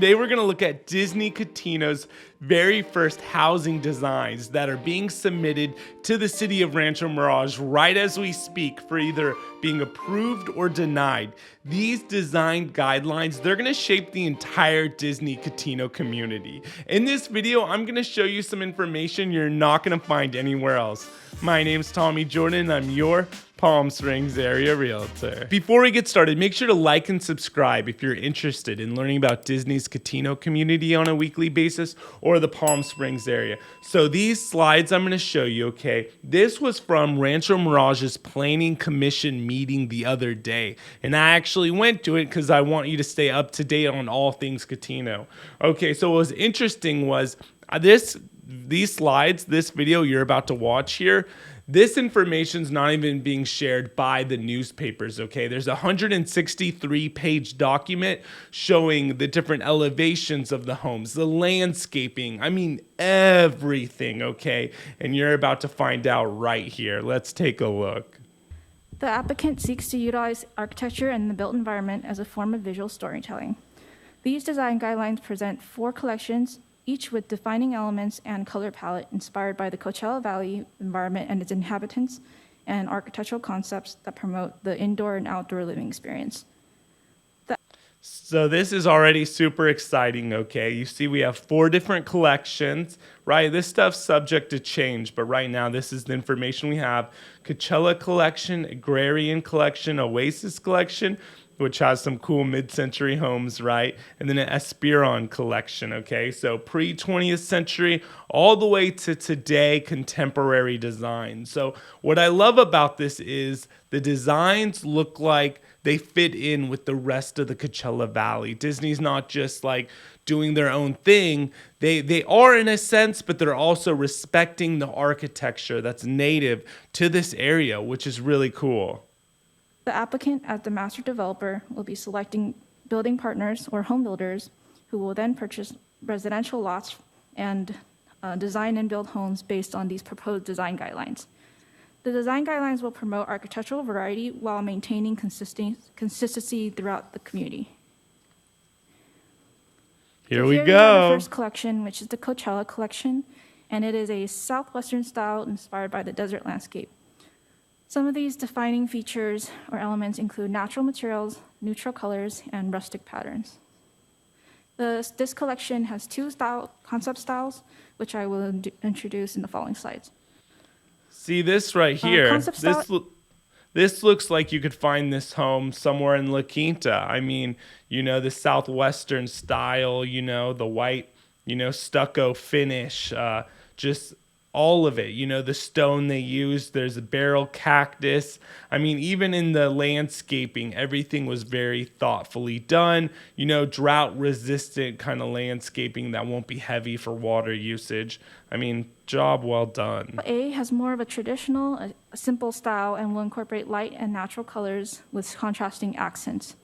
Today we're going to look at Disney Cotino's very first housing designs that are being submitted to the city of Rancho Mirage right as we speak for either being approved or denied. These design guidelines, they're going to shape the entire Disney Cotino community. In this video, I'm going to show you some information you're not going to find anywhere else. My name's Tommy Jordan, and I'm your Palm Springs area realtor. Before we get started, make sure to like and subscribe if you're interested in learning about Disney's Cotino community on a weekly basis or the Palm Springs area. So these slides I'm going to show you, okay, this was from Rancho Mirage's Planning Commission meeting the other day. And I actually went to it because I want you to stay up to date on all things Cotino. Okay, so what was interesting was these slides, this video you're about to watch here, this information's not even being shared by the newspapers, okay? There's a 163-page document showing the different elevations of the homes, the landscaping, I mean everything, okay? And you're about to find out right here. Let's take a look. The applicant seeks to utilize architecture and the built environment as a form of visual storytelling. These design guidelines present 4 collections, each with defining elements and color palette inspired by the Coachella Valley environment and its inhabitants, and architectural concepts that promote the indoor and outdoor living experience. So this is already super exciting, okay? You see we have 4 different collections, right? This stuff's subject to change, but right now this is the information we have. Coachella Collection, Agrarian Collection, Oasis Collection, which has some cool mid-century homes, right? And then an Esperon collection, okay? So pre-20th century all the way to today, contemporary design. So what I love about this is the designs look like they fit in with the rest of the Coachella Valley. Disney's not just like doing their own thing. They are in a sense, but they're also respecting the architecture that's native to this area, which is really cool. The applicant, as the master developer, will be selecting building partners or home builders who will then purchase residential lots and design and build homes based on these proposed design guidelines. The design guidelines will promote architectural variety while maintaining consistency throughout the community. Here we We have go. the first collection, which is the Coachella Collection, and it is a southwestern style inspired by the desert landscape. Some of these defining features or elements include natural materials, neutral colors, and rustic patterns. This collection has 2 concept styles, which I will introduce in the following slides. See this right here. This looks like you could find this home somewhere in La Quinta. I mean, you know, the southwestern style, you know, the white, you know, stucco finish, just all of it, you know, the stone they use, there's a barrel cactus. I mean, even in the landscaping, everything was very thoughtfully done, you know, drought resistant kind of landscaping that won't be heavy for water usage. I mean, job well done. A has more of a traditional, a simple style and will incorporate light and natural colors with contrasting accents.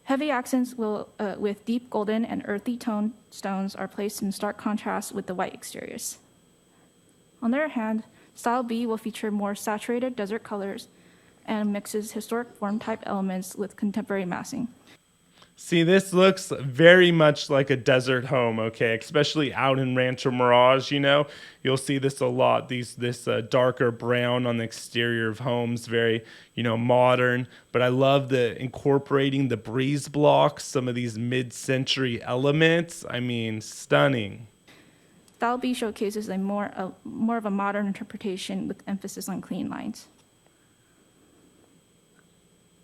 Heavy accents with deep golden and earthy tone stones are placed in stark contrast with the white exteriors. On the other hand, Style B will feature more saturated desert colors and mixes historic form type elements with contemporary massing. See, this looks very much like a desert home, okay? Especially out in Rancho Mirage, you know? You'll see this a lot, this darker brown on the exterior of homes, very, you know, modern. But I love the incorporating the breeze blocks, some of these mid-century elements. I mean, stunning. Style B showcases more of a modern interpretation with emphasis on clean lines.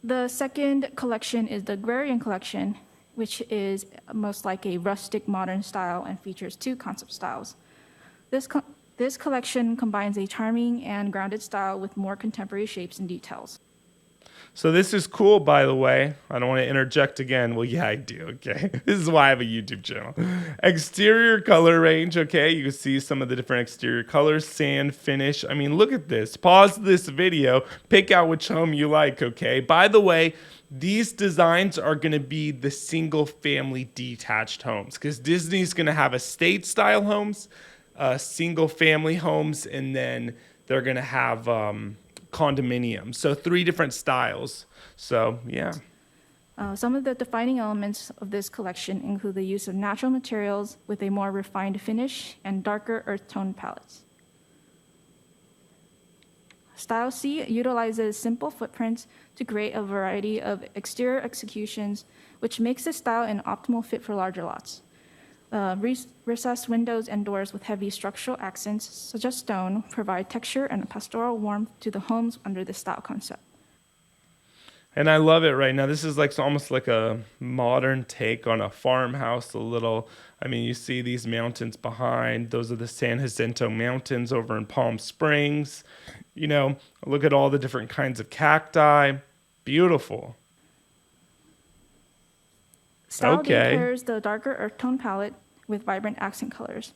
The second collection is the Agrarian Collection, which is most like a rustic modern style and features 2 concept styles. This collection combines a charming and grounded style with more contemporary shapes and details. So this is cool, by the way. I don't want to interject again. Well, yeah, I do, okay? This is why I have a YouTube channel. Exterior color range, okay? You can see some of the different exterior colors, sand, finish. I mean, look at this. Pause this video. Pick out which home you like, okay? By the way, these designs are going to be the single-family detached homes because Disney's going to have estate-style homes, single-family homes, and then they're going to have condominiums. So 3 different styles. So, yeah. Some of the defining elements of this collection include the use of natural materials with a more refined finish and darker earth tone palettes. Style C utilizes simple footprints to create a variety of exterior executions, which makes this style an optimal fit for larger lots. Recessed windows and doors with heavy structural accents, such as stone, provide texture and a pastoral warmth to the homes under this style concept. And I love it right now. This is like almost like a modern take on a farmhouse. You see these mountains behind. Those are the San Jacinto Mountains over in Palm Springs. Look at all the different kinds of cacti. Beautiful. Style D pairs the darker earth tone palette with vibrant accent colors.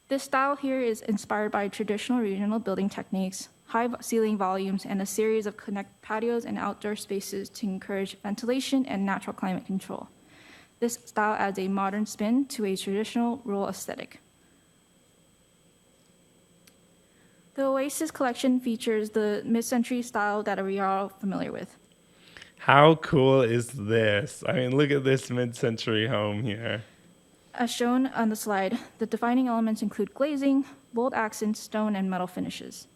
This style here is inspired by traditional regional building techniques, high ceiling volumes, and a series of connected patios and outdoor spaces to encourage ventilation and natural climate control. This style adds a modern spin to a traditional rural aesthetic. The Oasis collection features the mid-century style that we are all familiar with. How cool is this? Look at this mid-century home here. As shown on the slide, the defining elements include glazing, bold accents, stone, and metal finishes.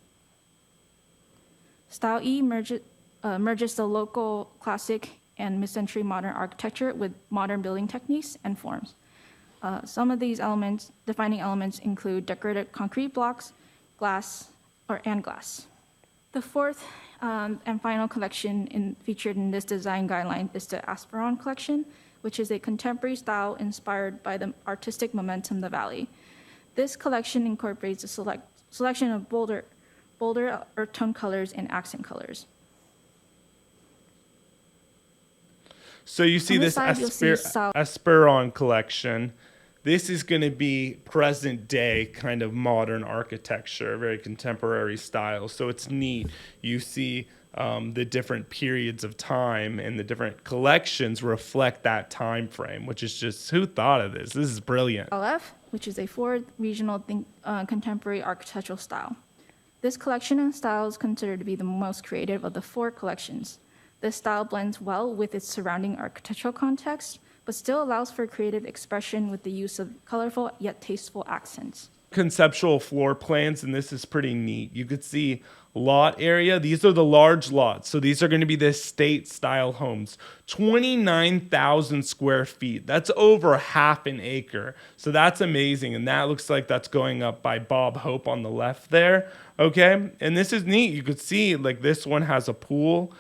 Style E merges the local classic and mid-century modern architecture with modern building techniques and forms. Some of these defining elements include decorated concrete blocks, glass. The fourth and final collection featured in this design guideline is the Asperon collection, which is a contemporary style inspired by the artistic momentum of the valley. This collection incorporates a selection of bolder earth tone colors and accent colors. So you see this Asperon collection. This is going to be present day kind of modern architecture, very contemporary style. So it's neat. You see the different periods of time and the different collections reflect that time frame, which is just, who thought of this? This is brilliant. LF, which is a forward regional contemporary architectural style. This collection and style is considered to be the most creative of the four collections. This style blends well with its surrounding architectural context, but still allows for creative expression with the use of colorful yet tasteful accents. Conceptual floor plans, and this is pretty neat. You could see lot area. These are the large lots. So these are going to be the estate style homes. 29,000 square feet. That's over half an acre. So that's amazing. And that looks like that's going up by Bob Hope on the left there. Okay. And this is neat. You could see like this one has a pool,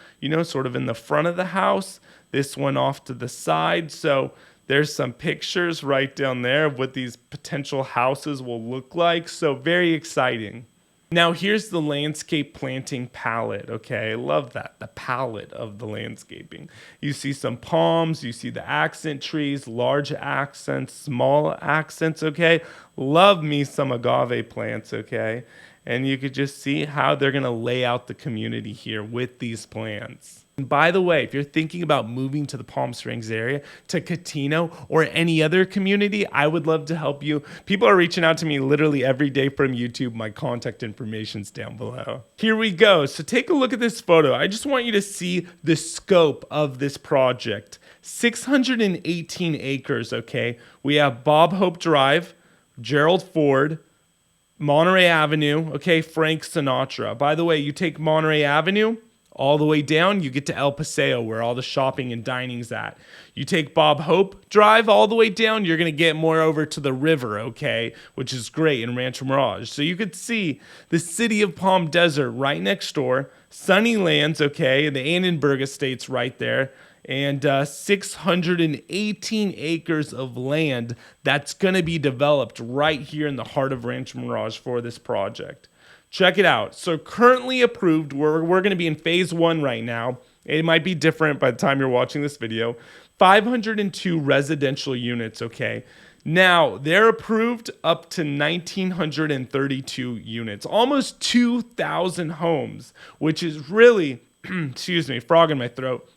sort of in the front of the house. This one off to the side. So there's some pictures right down there of what these potential houses will look like. So very exciting. Now here's the landscape planting palette. Okay, I love that. The palette of the landscaping. You see some palms, you see the accent trees, large accents, small accents. Okay, love me some agave plants. Okay, and you could just see how they're going to lay out the community here with these plants. And by the way, if you're thinking about moving to the Palm Springs area, to Cotino or any other community, I would love to help you. People are reaching out to me literally every day from YouTube. My contact information's down below. Here we go. So take a look at this photo. I just want you to see the scope of this project. 618 acres, okay? We have Bob Hope Drive, Gerald Ford, Monterey Avenue, okay, Frank Sinatra. By the way, you take Monterey Avenue all the way down, you get to El Paseo, where all the shopping and dining's at. You take Bob Hope Drive all the way down, you're going to get more over to the river, okay, which is great in Rancho Mirage. So you could see the city of Palm Desert right next door, Sunnylands, okay, the Annenberg Estate's right there, and 618 acres of land that's going to be developed right here in the heart of Rancho Mirage for this project. Check it out. So currently approved, we're going to be in phase 1 right now. It might be different by the time you're watching this video. 502 residential units, okay? Now, they're approved up to 1,932 units, almost 2,000 homes, which is really, excuse me, frog in my throat,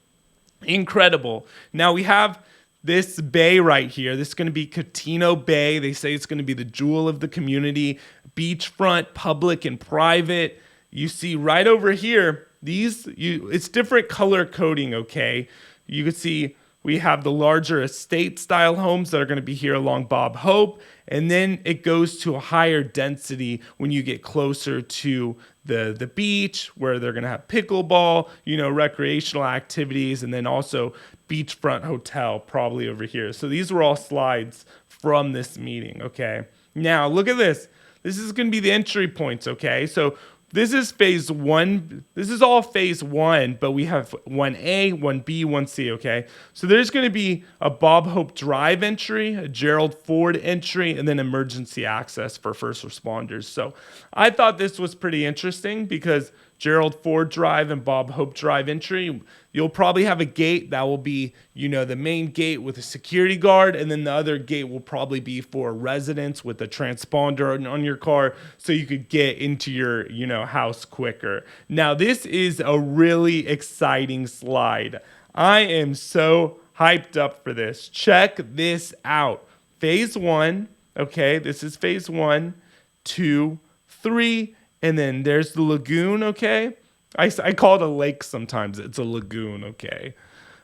incredible. Now, we have this bay right here. This is going to be Cotino Bay. They say it's going to be the jewel of the community. Beachfront, public, and private. You see right over here, it's different color coding, okay? you can see we have the larger estate style homes that are going to be here along Bob Hope. And then it goes to a higher density when you get closer to the beach, where they're going to have pickleball, recreational activities, and then also beachfront hotel probably over here. So these were all slides from this meeting, okay? Now, look at this. This is going to be the entry points, okay? So this is phase one. This is all phase one, but we have 1A, 1B, 1C, okay? So there's going to be a Bob Hope Drive entry, a Gerald Ford entry, and then emergency access for first responders. So I thought this was pretty interesting because Gerald Ford Drive and Bob Hope Drive entry, you'll probably have a gate that will be, the main gate with a security guard, and then the other gate will probably be for residents with a transponder on your car so you could get into your, house quicker. Now, this is a really exciting slide. I am so hyped up for this. Check this out. Phase one, okay, this is phase 1, 2, 3, and then there's the lagoon, okay? I call it a lake sometimes. It's a lagoon, okay?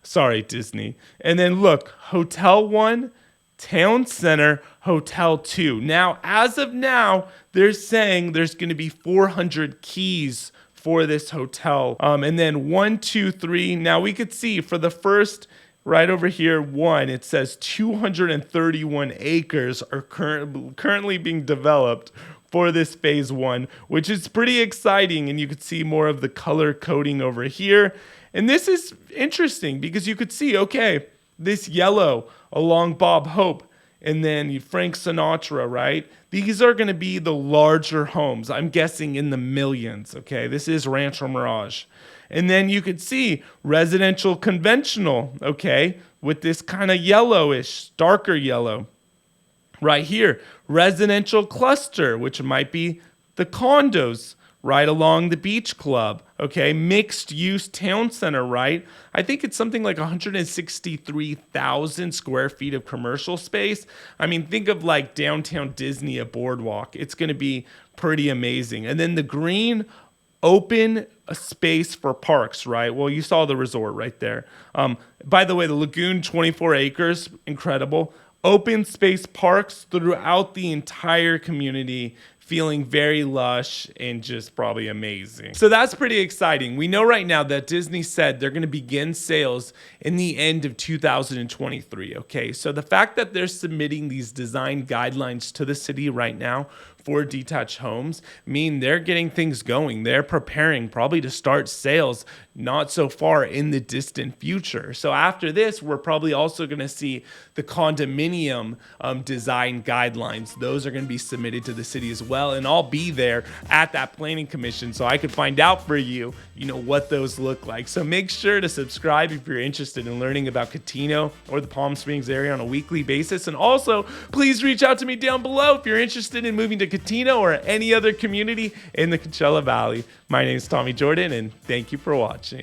Sorry, Disney. And then look, Hotel 1, Town Center, Hotel 2. Now, as of now, they're saying there's going to be 400 keys for this hotel. And then 1, 2, 3. Now, we could see for the first, right over here, 1, it says 231 acres are currently being developed for this phase 1, which is pretty exciting. And you could see more of the color coding over here. And this is interesting because you could see, okay, this yellow along Bob Hope and then Frank Sinatra, right? These are going to be the larger homes. I'm guessing in the millions, okay? This is Rancho Mirage. And then you could see residential conventional, okay, with this kind of yellowish, darker yellow. Right here, residential cluster, which might be the condos right along the beach club, okay? Mixed use town center, right? I think it's something like 163,000 square feet of commercial space. I mean, think of like downtown Disney, a boardwalk. It's going to be pretty amazing. And then the green, open a space for parks, right? Well, you saw the resort right there. By the way, the lagoon, 24 acres, incredible. Open space parks throughout the entire community, feeling very lush and just probably amazing. So that's pretty exciting. We know right now that Disney said they're going to begin sales in the end of 2023, okay? So the fact that they're submitting these design guidelines to the city right now for detached homes mean they're getting things going. They're preparing probably to start sales not so far in the distant future. So after this, we're probably also going to see the condominium design guidelines. Those are going to be submitted to the city as well. And I'll be there at that planning commission so I could find out for you, what those look like. So make sure to subscribe if you're interested in learning about Cotino or the Palm Springs area on a weekly basis. And also, please reach out to me down below if you're interested in moving to Cotino or any other community in the Coachella Valley. My name is Tommy Jordan, and thank you for watching.